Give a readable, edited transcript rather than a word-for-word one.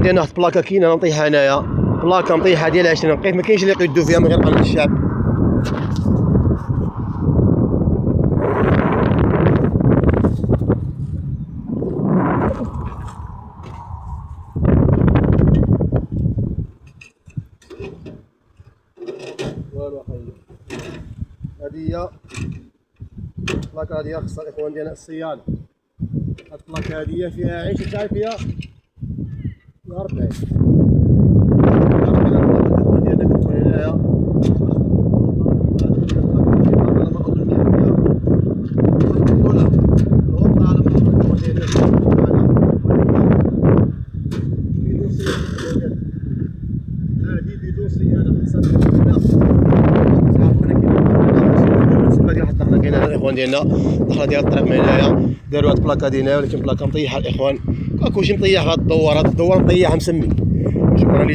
ديالنا واحد البلاكه كاينه نطيحها هنايا، بلاكه مطيحه ديال 20 نقيت، ما كاينش اللي يقدو فيها من غير قانون الشعب. والو اخايا، هادي هي البلاكه، هادي خصها الاخوان ديالنا الصيانه. هاد البلاكه هادي فيها عيش، شحال فيها؟ فيها 40. الاخوان ديالنا كتكون هنايا هادي بدون صيانه، خاصها كاينه الاخوان ديالنا الدخله ديال الطريق من هنايا، داروا هاد البلاكه دي هنا، ولكن بلاكه مطيحه الاخوان، كلشي مطيح. هاد الدوار مطيح مسمي. شكرا لكم.